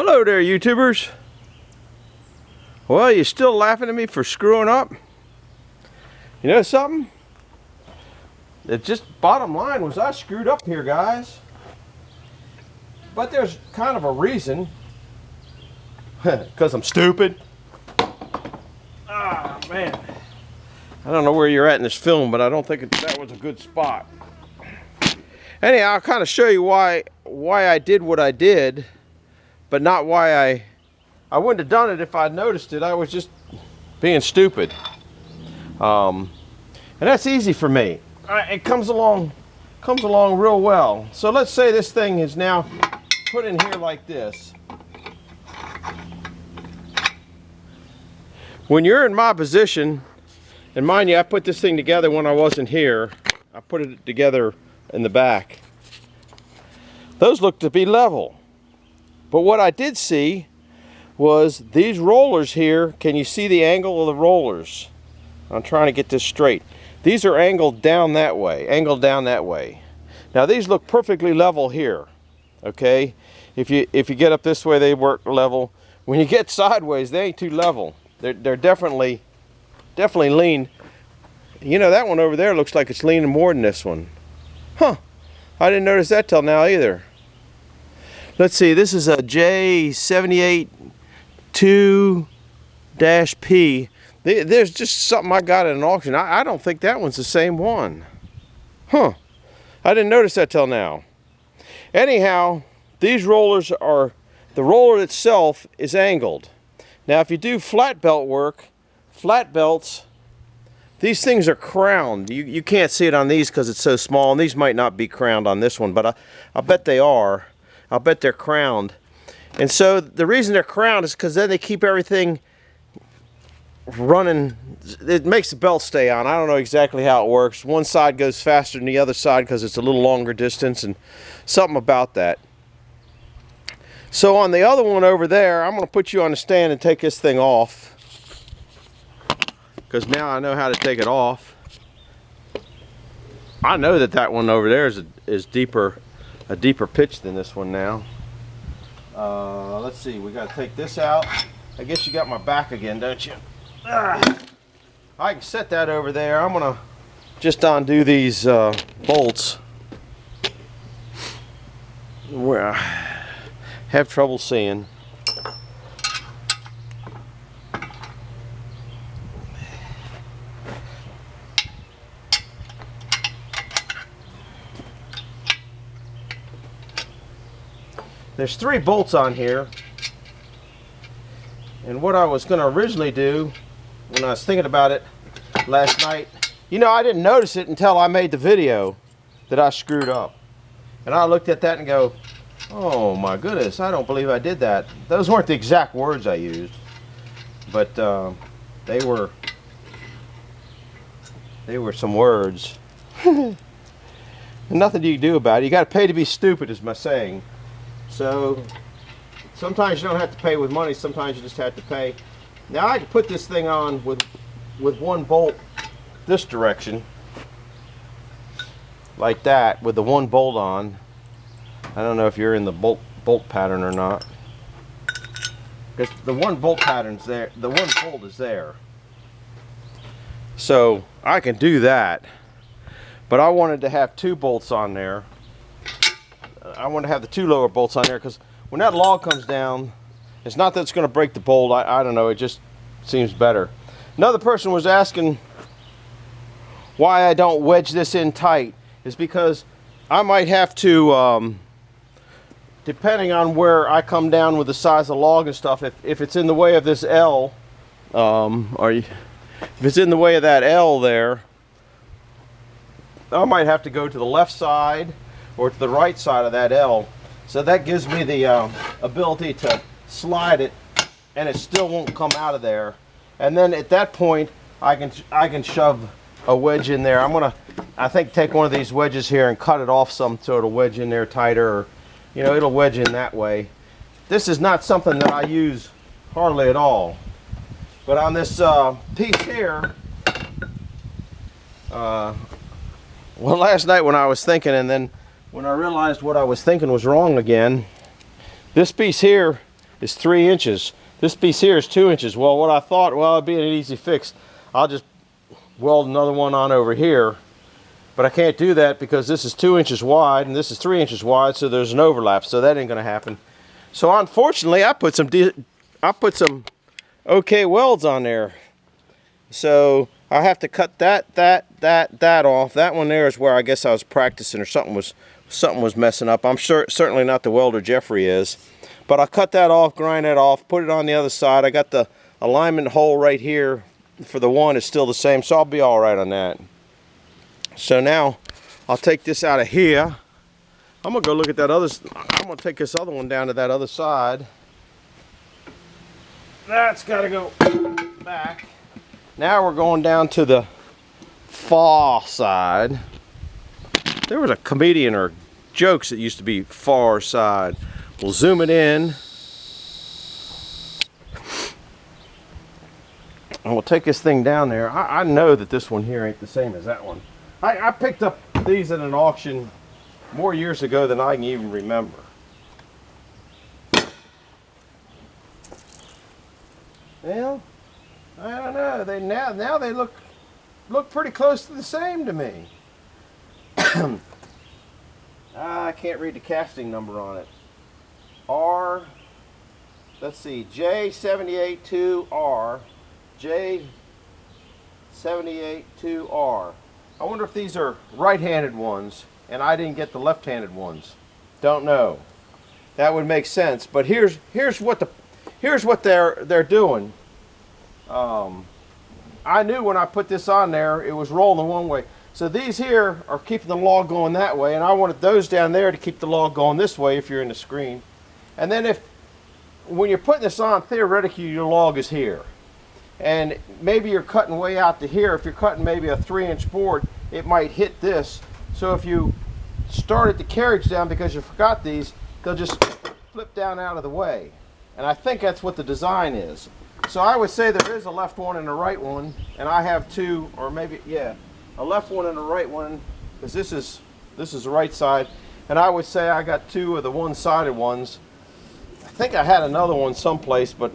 Hello there, YouTubers. Well, you still laughing at me for screwing up? You know something? It just bottom line was I screwed up here, guys. But there's kind of a reason. Because I'm stupid. Ah, man. I don't know where you're at in this film, but I don't think that was a good spot. Anyhow, I'll kind of show you why I did what I did, but not why I wouldn't have done it if I'd noticed it. I was just being stupid. And that's easy for me. It comes along real well. So let's say this thing is now put in here like this. When you're in my position, and mind you, I put this thing together when I wasn't here. I put it together in the back. Those look to be level. But what I did see was these rollers here. Can you see the angle of the rollers? I'm trying to get this straight. These are angled down that way, Now these look perfectly level here, okay? If you get up this way, they work level. When you get sideways, they ain't too level. They're definitely lean. You know, that one over there looks like it's leaning more than this one. Huh, I didn't notice that till now either. Let's see, this is a J782-P. There's just something I got at an auction. I don't think that one's the same one. Huh, I didn't notice that till now. Anyhow, these rollers are, the roller itself is angled. Now if you do flat belt work, flat belts, these things are crowned. You can't see it on these because it's so small, and these might not be crowned on this one, but I bet they are. I'll bet they're crowned. And so the reason they're crowned is because then they keep everything running. It makes the belt stay on. I don't know exactly how it works. One side goes faster than the other side because it's a little longer distance, and something about that. So on the other one over there, I'm going to put you on the stand and take this thing off, because now I know how to take it off. I know that one over there is a deeper pitch than this one now. Let's see, we got to take this out. I guess you got my back again, don't you? I can set that over there. I'm gonna just undo these bolts. Where I have trouble seeing. There's 3 bolts on here, and what I was going to originally do when I was thinking about it last night, you know, I didn't notice it until I made the video that I screwed up. And I looked at that and go, oh my goodness, I don't believe I did that. Those weren't the exact words I used, but they were some words. And nothing you can do about it. You got to pay to be stupid, is my saying. So sometimes you don't have to pay with money, sometimes you just have to pay. Now I can put this thing on with one bolt this direction, like that, with the one bolt on. I don't know if you're in the bolt pattern or not, because the one bolt pattern's there, the one bolt is there. So I can do that, but I wanted to have 2 bolts on there. I want to have the 2 lower bolts on there, because when that log comes down, it's not that it's going to break the bolt. I don't know, it just seems better. Another person was asking why I don't wedge this in tight. Is because I might have to, depending on where I come down with the size of the log and stuff, if it's in the way of this L, if it's in the way of that L there, I might have to go to the left side or to the right side of that L. So that gives me the ability to slide it, and it still won't come out of there. And then at that point, I can shove a wedge in there. I'm gonna, I think, take one of these wedges here and cut it off some so it'll wedge in there tighter, or, you know, it'll wedge in that way. This is not something that I use hardly at all. But on this piece here, well, last night when I was thinking, and then when I realized what I was thinking was wrong again, this piece here is 3 inches. This piece here is 2 inches. Well, what I thought, well, it'd be an easy fix. I'll just weld another one on over here. But I can't do that because this is 2 inches wide and this is 3 inches wide, so there's an overlap, so that ain't gonna happen. So unfortunately, I put some okay welds on there. So I have to cut that off. That one there is where I guess I was practicing or something was messing up. I'm sure certainly not the welder Jeffrey is. But I'll cut that off, grind that off, put it on the other side. I got the alignment hole right here for the one is still the same, so I'll be all right on that. So now I'll take this out of here. I'm gonna go look at that other. I'm gonna take this other one down to that other side. That's got to go back. Now we're going down to the far side. There was a comedian or jokes that used to be far side. We'll zoom it in. And we'll take this thing down there. I know that this one here ain't the same as that one. I picked up these at an auction more years ago than I can even remember. Well, I don't know. They now they look pretty close to the same to me. I can't read the casting number on it. Let's see, J782R, J782R. I wonder if these are right-handed ones, and I didn't get the left-handed ones. Don't know. That would make sense. But here's what they're doing. I knew when I put this on there, it was rolling one way. So these here are keeping the log going that way, and I wanted those down there to keep the log going this way if you're in the screen. And then when you're putting this on, theoretically your log is here. And maybe you're cutting way out to here. If you're cutting maybe a 3-inch board, it might hit this. So if you started the carriage down because you forgot these, they'll just flip down out of the way. And I think that's what the design is. So I would say there is a left one and a right one, and I have two, or maybe, yeah, a left one and a right one, because this is the right side. And I would say I got two of the one-sided ones. I think I had another one someplace, but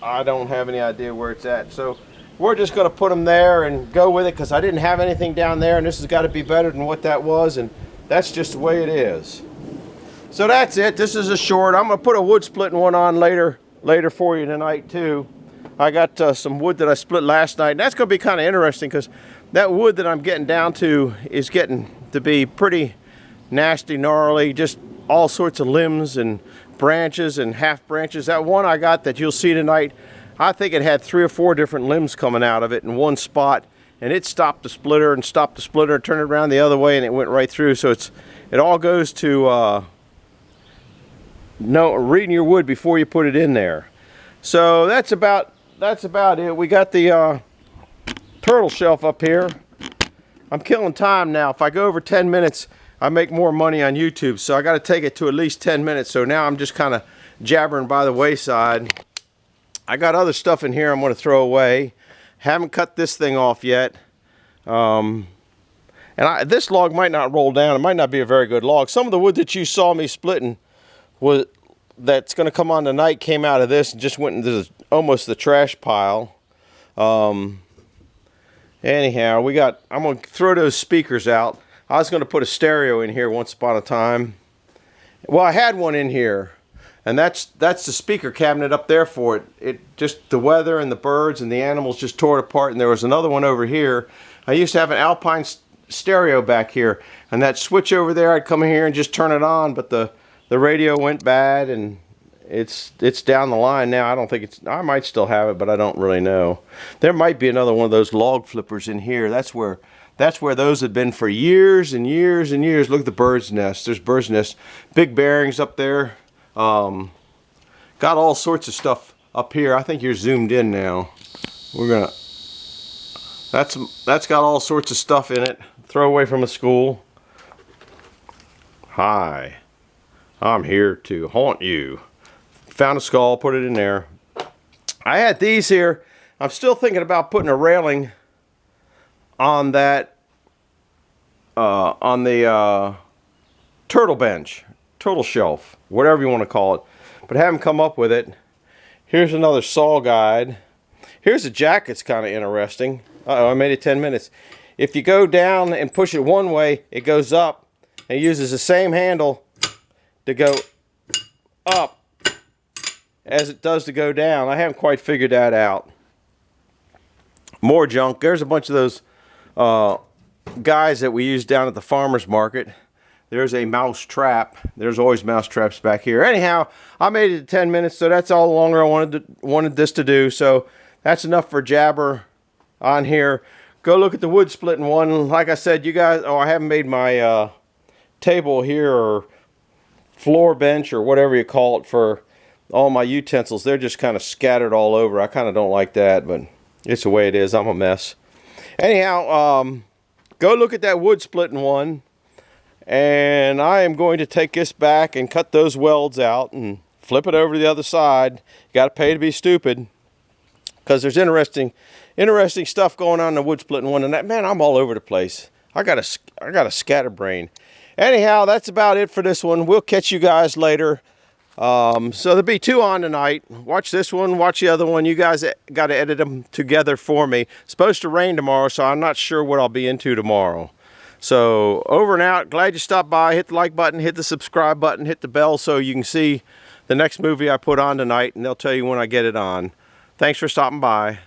I don't have any idea where it's at. So we're just going to put them there and go with it because I didn't have anything down there, and this has got to be better than what that was, and that's just the way it is. So that's it. This is a short. I'm going to put a wood splitting one on later for you tonight too. I got some wood that I split last night, and that's going to be kind of interesting because that wood that I'm getting down to is getting to be pretty nasty, gnarly, just all sorts of limbs and branches and half branches. That one I got that you'll see tonight, I think it had 3 or 4 different limbs coming out of it in one spot, and it stopped the splitter and stopped the splitter, turned it around the other way, and it went right through. So it all goes to reading your wood before you put it in there. So that's about it. We got the turtle shelf up here. I'm killing time now. If I go over 10 minutes, I make more money on YouTube, so I got to take it to at least 10 minutes. So now I'm just kind of jabbering by the wayside. I got other stuff in here I'm going to throw away. Haven't cut this thing off yet. This log might not roll down. It might not be a very good log. Some of the wood that you saw me splitting that's going to come on tonight came out of this and just went into almost the trash pile. Anyhow, I'm going to throw those speakers out. I was going to put a stereo in here once upon a time. Well, I had one in here, and that's the speaker cabinet up there for it. It just, the weather and the birds and the animals just tore it apart, and there was another one over here. I used to have an Alpine stereo back here, and that switch over there, I'd come in here and just turn it on, but the radio went bad, and it's down the line now. I don't think I might still have it, but I don't really know. There might be another one of those log flippers in here. That's where those had been for years and years and years. Look at the bird's nest. There's bird's nest. Big bearings up there. Got all sorts of stuff up here. I think you're zoomed in now. That's got all sorts of stuff in it. Throw away from a school. Hi, I'm here to haunt you. Found a skull, put it in there. I had these here. I'm still thinking about putting a railing on that, on the turtle bench, turtle shelf, whatever you want to call it. but haven't come up with it. Here's another saw guide. Here's a jack that's kind of interesting. Uh-oh, I made it 10 minutes. If you go down and push it one way, it goes up, and it uses the same handle to go up as it does to go down. I haven't quite figured that out. More junk. There's a bunch of those guys that we use down at the farmer's market. There's a mouse trap. There's always mouse traps back here. Anyhow, I made it to 10 minutes, so that's all the longer I wanted this to do. So that's enough for jabber on here. Go look at the wood splitting one. Like I said, you guys, I haven't made my table here, or floor bench, or whatever you call it, for all my utensils. They're just kind of scattered all over. I kind of don't like that, but it's the way it is. I'm a mess. Anyhow, go look at that wood splitting one. And I am going to take this back and cut those welds out and flip it over to the other side. You got to pay to be stupid, because there's interesting stuff going on in the wood splitting one. And that, man, I'm all over the place. I got a scatterbrain. Anyhow, that's about it for this one. We'll catch you guys later. So there'll be 2 on tonight. Watch this one, watch the other one. You guys got to edit them together for me. It's supposed to rain tomorrow, so I'm not sure what I'll be into tomorrow. So over and out. Glad you stopped by. Hit the like button, hit the subscribe button, hit the bell so you can see the next movie I put on tonight, and they'll tell you when I get it on. Thanks for stopping by.